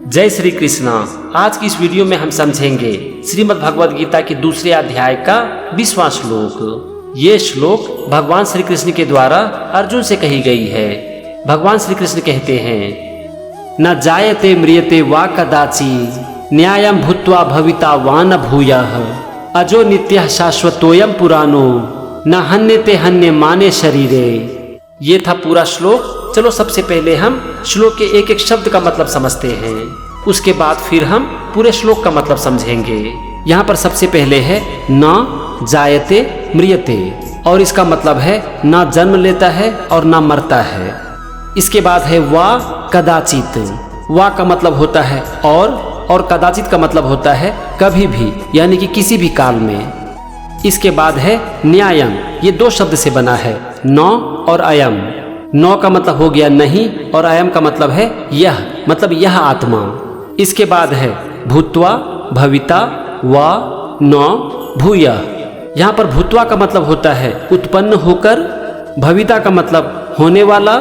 जय श्री कृष्णा। आज की इस वीडियो में हम समझेंगे श्रीमद् भगवद गीता के दूसरे अध्याय का 20वां श्लोक। ये श्लोक भगवान श्री कृष्ण के द्वारा अर्जुन से कही गई है। भगवान श्री कृष्ण कहते हैं, न जायते म्रियते वा कदाचि न्यायं भूत्वा भविता वा न भूयः अजो नित्यः शाश्वतोयम पुराणो न हन्यते हन्य माने शरीरे। ये था पूरा श्लोक। चलो सबसे पहले हम श्लोक के एक एक शब्द का मतलब समझते हैं, उसके बाद फिर हम पूरे श्लोक का मतलब समझेंगे। यहाँ पर सबसे पहले है न जायते म्रियते, और इसका मतलब है ना जन्म लेता है और ना मरता है। इसके बाद है वा कदाचित। वा का मतलब होता है और कदाचित का मतलब होता है कभी भी, यानी कि किसी भी काल में। इसके बाद है न्यायम। ये दो शब्द से बना है, नौ और अयम। नौ का मतलब हो गया नहीं, और अयम का मतलब है यह, मतलब यह आत्मा। इसके बाद है भूत्वा भविता वा नौ भूयः। यहाँ पर भूत्वा का मतलब होता है उत्पन्न होकर, भविता का मतलब होने वाला,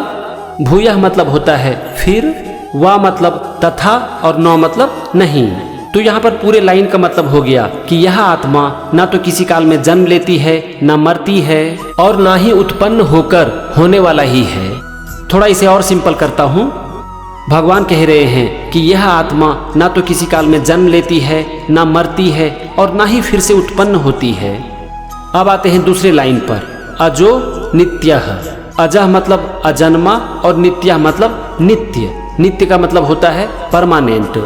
भूयः मतलब होता है फिर, वा मतलब तथा, और नौ मतलब नहीं। तो यहाँ पर पूरे लाइन का मतलब हो गया कि यह आत्मा ना तो किसी काल में जन्म लेती है, ना मरती है, और ना ही उत्पन्न होकर होने वाला ही है। थोड़ा इसे और सिंपल करता हूँ। भगवान कह रहे हैं कि यह आत्मा ना तो किसी काल में जन्म लेती है, ना मरती है, और ना ही फिर से उत्पन्न होती है। अब आते हैं दूसरे लाइन पर, अजो नित्यः। अजह मतलब अजन्मा और नित्यः मतलब नित्य। नित्य का मतलब होता है परमानेंट।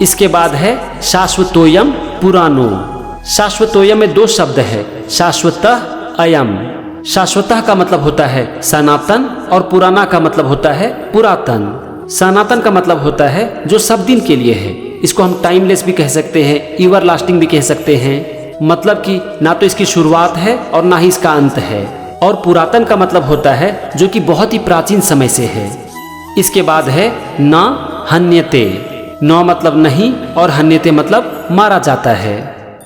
इसके बाद है शाश्वतोयम पुराणो। शाश्वतोयम में दो शब्द है, शाश्वतः अयम। शाश्वतः का मतलब होता है सनातन, और पुराना का मतलब होता है पुरातन। सनातन का मतलब होता है जो सब दिन के लिए है। इसको हम टाइमलेस भी कह सकते हैं, एवर लास्टिंग भी कह सकते हैं। मतलब कि ना तो इसकी शुरुआत है और ना ही इसका अंत है। और पुरातन का मतलब होता है जो कि बहुत ही प्राचीन समय से है। इसके बाद है न हन्यते। नौ मतलब नहीं, और हन्यते मतलब मारा जाता है।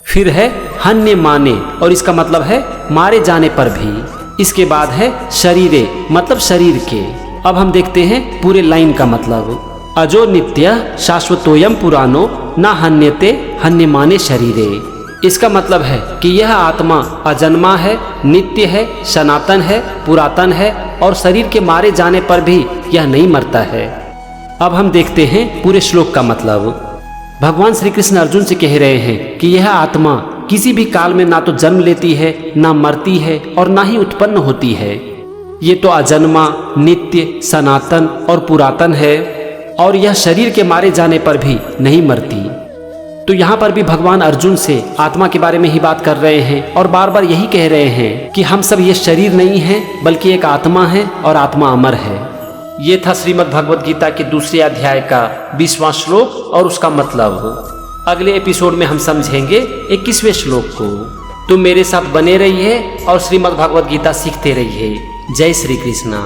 फिर है हन्य माने, और इसका मतलब है मारे जाने पर भी। इसके बाद है शरीरे, मतलब शरीर के। अब हम देखते हैं पूरे लाइन का मतलब, अजो नित्य शाश्वतोयम पुराणो न हन्यते हन्य माने शरीरे। इसका मतलब है कि यह आत्मा अजन्मा है, नित्य है, सनातन है, पुरातन है, और शरीर के मारे जाने पर भी यह नहीं मरता है। अब हम देखते हैं पूरे श्लोक का मतलब। भगवान श्री कृष्ण अर्जुन से कह रहे हैं कि यह आत्मा किसी भी काल में ना तो जन्म लेती है, ना मरती है, और ना ही उत्पन्न होती है। ये तो अजन्मा, नित्य, सनातन और पुरातन है, और यह शरीर के मारे जाने पर भी नहीं मरती। तो यहाँ पर भी भगवान अर्जुन से आत्मा के बारे में ही बात कर रहे हैं, और बार बार यही कह रहे हैं कि हम सब ये शरीर नहीं है, बल्कि एक आत्मा है, और आत्मा अमर है। ये था श्रीमद् भगवद गीता के दूसरे अध्याय का 20वां श्लोक और उसका मतलब। अगले एपिसोड में हम समझेंगे 21वें श्लोक को। तुम मेरे साथ बने रहिए और श्रीमद् भगवद गीता सीखते रहिए। जय श्री कृष्णा।